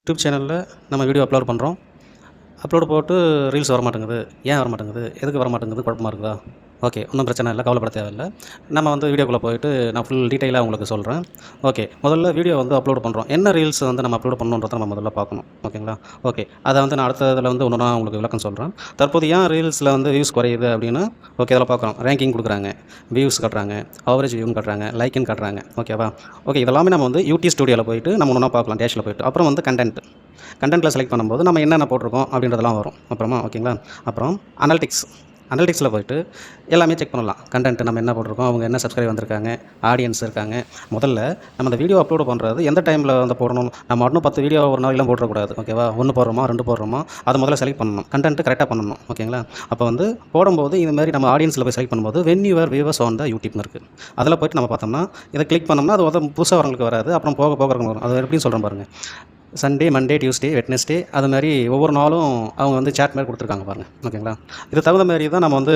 YouTube சேனலில் நம்ம video upload பண்ணுறோம். அப்லோடு போட்டு ரீல்ஸ் வரமாட்டேங்குது. ஏன் வரமாட்டேங்குது? எதுக்கு வரமாட்டேங்குது? குழப்பமா இருக்குதா? ஓகே. ஒன்றும் பிரச்சனை இல்லை. கவலைப்பட தேவையில்ல. நம்ம வந்து வீடியோக்குள்ளே போயிட்டு நான் ஃபுல் டீட்டெயிலாக உங்களுக்கு சொல்கிறேன். ஓகே. முதல்ல வீடியோ வந்து அப்லோட் பண்ணுறோம். என்ன ரீல்ஸ் வந்து நம்ம அப்லோட் பண்ணணுன்றத நம்ம முதல்ல பார்க்கணும். ஓகேங்களா? ஓகே. அதை வந்து நான் அடுத்த இதில் வந்து ஒன்னொன்னா உங்களுக்கு விளக்கம் சொல்கிறேன். தற்போது ஏன் ரீல்ஸில் வந்து வியூஸ் குறையுது அப்படின்னு ஓகே அதில் பார்க்குறோம். ரேங்கிங் கொடுக்குறாங்க, வியூஸ் காட்டுறாங்க, அவரேஜ் வியூன்னு காட்டுறாங்க, லைக்குன்னு காட்டுறாங்க. ஓகேவா? ஓகே. இதெல்லாமே நம்ம வந்து யூடியூப் ஸ்டுடியோவில் போயிட்டு நம்ம ஒன்றா பார்க்கலாம். டேஷில் போயிட்டு. அப்புறம் வந்து கண்டென்ட்டில் செலக்ட் பண்ணும்போது நம்ம என்னென்ன போட்டிருக்கோம் அப்படின்றதெல்லாம் வரும். அப்புறமா ஓகேங்களா? அப்புறம் அனலிட்டிக்ஸில் போயிட்டு எல்லாமே செக் பண்ணலாம். கண்டென்ட் நம்ம என்ன போட்டிருக்கோம், அவங்க என்ன சப்ஸ்கிரைப் வந்திருக்காங்க, ஆடியன்ஸ் இருக்காங்க. முதல்ல நம்ம அந்த வீடியோ அப்லோட் பண்ணுறது எந்த டைமில் வந்து போடணும். நம்ம இன்னும் 10 வீடியோ ஒரு நாளைக்கு போடக்கூடாது. ஓகேவா? 1 போடுறோமா, 2 போடுறோமா, அதை முதல்ல செலக்ட் பண்ணணும். கண்டென்ட் கரெக்டாக பண்ணணும். ஓகேங்களா? அப்போ வந்து போடும்போது இது மாதிரி நம்ம ஆடியன்ஸில் போய் செலக்ட் பண்ணும்போது when your viewers on the யூடியூப்னு இருக்குது. அதில் போய்ட்டு நம்ம பார்த்தோம்னா இதை கிளிக் பண்ணோம்னா அது புதுசாக வரவங்களுக்கு வராது. அப்புறம் போக போக வரும். அது எப்படின்னு சொல்கிறேன் பாருங்கள். சண்டே, மண்டே, டியூஸ்டே, வெட்னஸ்டே அது மாதிரி ஒவ்வொரு நாளும் அவங்க வந்து சாட் மாதிரி கொடுத்துருக்காங்க பாருங்கள். ஓகேங்களா? இது தகுந்த மாதிரி தான் நம்ம வந்து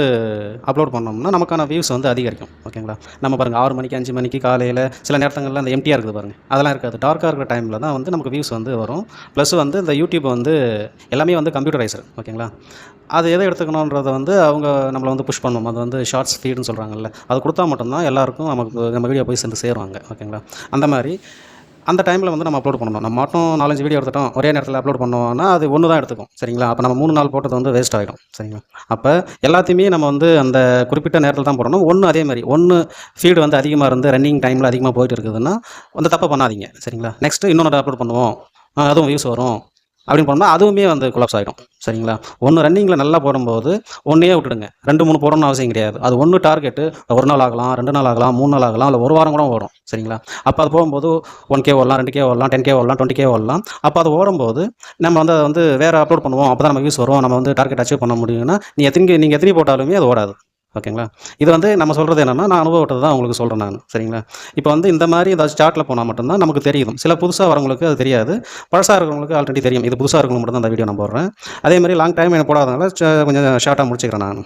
அப்லோட் பண்ணோம்னா நமக்கான வியூஸ் வந்து அதிகரிக்கும். ஓகேங்களா? நம்ம பாருங்கள் 6 மணிக்கு 5 மணிக்கு காலையில் சில நேரங்களில் அந்த எம்டியாக இருக்குது பாருங்கள். அதெல்லாம் இருக்காது. டார்க்காக இருக்கிற டைமில் தான் வந்து நமக்கு வியூஸ் வந்து வரும். ப்ளஸ் வந்து இந்த யூடியூப் வந்து எல்லாமே வந்து கம்ப்யூட்டரைசர். ஓகேங்களா? அது எதை எடுத்துக்கணுன்றதை வந்து அவங்க நம்மளை வந்து புஷ் பண்ணணும். அது வந்து ஷார்ட்ஸ் ஃபீடுன்னு சொல்கிறாங்கல்ல, அது கொடுத்தா மட்டும்தான் எல்லாருக்கும் நம்ம வீடியோ போய் சென்று சேருவாங்க. ஓகேங்களா? அந்த மாதிரி அந்த டைமில் வந்து நம்ம அப்லோட் பண்ணணும். நம்ம மட்டும் 4, 5 வீடியோ எடுத்துட்டோம், ஒரே நேரத்தில் அப்லோட் பண்ணோம்னா அது ஒன்று தான் எடுத்துக்கும். சரிங்களா? அப்போ நம்ம 3 நாள் போட்டது வந்து வேஸ்ட் ஆகிடும். சரிங்களா? அப்போ எல்லாத்தையுமே நம்ம வந்து அந்த குறிப்பிட்ட நேரத்தில் தான் போடணும். அதே மாதிரி ஃபீடு வந்து அதிகமாக இருந்து ரன்னிங் டைமில் அதிகமாக போயிட்டு இருக்குதுன்னா வந்து தப்பு பண்ணாதீங்க. சரிங்களா? நெக்ஸ்ட்டு இன்னொன்று அப்லோட் பண்ணுவோம், அதுவும் வியூஸ் வரும் அப்படின்னு போனோம்னா அதுவுமே வந்து கொலாப்ஸ் ஆகிடும். சரிங்களா? ரன்னிங்கில் நல்லா போடும்போது ஒன்றையே விட்டுடுங்க. 2, 3 போடணும்னு அவசியம் கிடையாது. அது டார்கெட்டு 1 நாள் ஆகலாம், 2 நாள் ஆகலாம், 3 நாள் ஆகலாம், இல்லை 1 வாரம் கூட ஓடும். சரிங்களா? அப்போ அது போகும்போது 1K ஓடலாம், 2K ஓடலாம், 10K ஓடலாம், 20K ஓடலாம். அப்போ அது ஓடும்போது நம்ம வந்து அதை வந்து வேறு அப்லோட் பண்ணுவோம். அப்போ தான் நம்ம வியூஸ் வரும், நம்ம வந்து டார்கெட் அச்சீவ் பண்ண முடியும்னா நீங்கள் எத்தனை போட்டாலுமே அது ஓடாது. ஓகேங்களா? இது வந்து நம்ம சொல்கிறது என்னென்னா நான் அனுபவத்தை தான் உங்களுக்கு சொல்கிறேன் நான். சரிங்களா? இப்போ வந்து இந்த மாதிரி ஏதாச்சும் சார்ட்டில் போனால் மட்டும்தான் நமக்கு தெரியும். சில புதுசாக வரவங்களுக்கு அது தெரியாது. பழசாக இருக்கிறவங்களுக்கு ஆல்ரெடி தெரியும். இது புதுசாக இருக்கிறவங்க மட்டும் தான் அந்த வீடியோ நான் போடுறேன். அதே மாதிரி லாங் டைம் எனக்கு போடாதனால கொஞ்சம் ஷார்ட்டாக முடிச்சுக்கிறேன் நான்.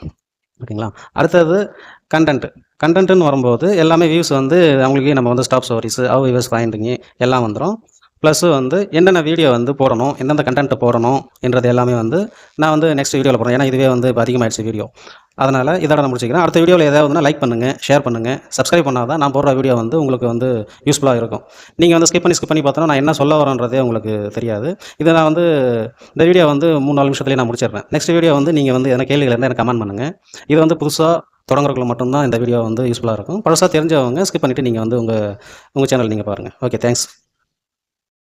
ஓகேங்களா? அடுத்தது கண்டென்ட்டுன்னு வரும்போது எல்லாமே வியூஸ் வந்து அவங்களுக்கே நம்ம வந்து ஸ்டாப் ஸ்டோரிஸு, வியூவர்ஸ் ஃபைண்டிங்கு எல்லாம் வந்துடும். ப்ளஸ் வந்து என்னென்ன வீடியோ வந்து போடணும், எந்தெந்த கண்டென்ட் போடணும் என்றது எல்லாமே வந்து நான் வந்து நெக்ஸ்ட் வீடியோவில் போடுறேன். ஏன்னா இதுவே வந்து இப்போ அதிகமாகிடுச்சு வீடியோ. அதனால் இதோட நான் முடிச்சுக்கிறேன். அடுத்த வீடியோவில் ஏதாவதுனா லைக் பண்ணுங்கள், ஷேர் பண்ணுங்கள், சப்ஸ்கிரைப் பண்ணால் தான் நான் போடுற வீடியோ வந்து உங்களுக்கு வந்து யூஸ்ஃபுல்லாக இருக்கும். நீங்கள் வந்து ஸ்கிப் பண்ணி பார்த்தோன்னா நான் என்ன சொல்ல வரேன்றதே உங்களுக்கு தெரியாது. இதை நான் வந்து இந்த வீடியோ வந்து 3-4 நிமிஷத்துலேயே நான் முடிச்சிடுறேன். நெக்ஸ்ட் வீடியோ வந்து நீங்கள் வந்து எதனா கேள்விகள் இருந்தால் எனக்கு கமெண்ட் பண்ணுங்கள். இது வந்து புதுசாக தொடங்குறவங்களுக்கு மட்டும்தான் இந்த வீடியோ வந்து யூஸ்ஃபுல்லாக இருக்கும். பழசாக தெரிஞ்சவங்க ஸ்கிப் பண்ணிவிட்டு நீங்கள் வந்து உங்கள் சேனல் நீங்கள் பாருங்கள். Okay, thanks.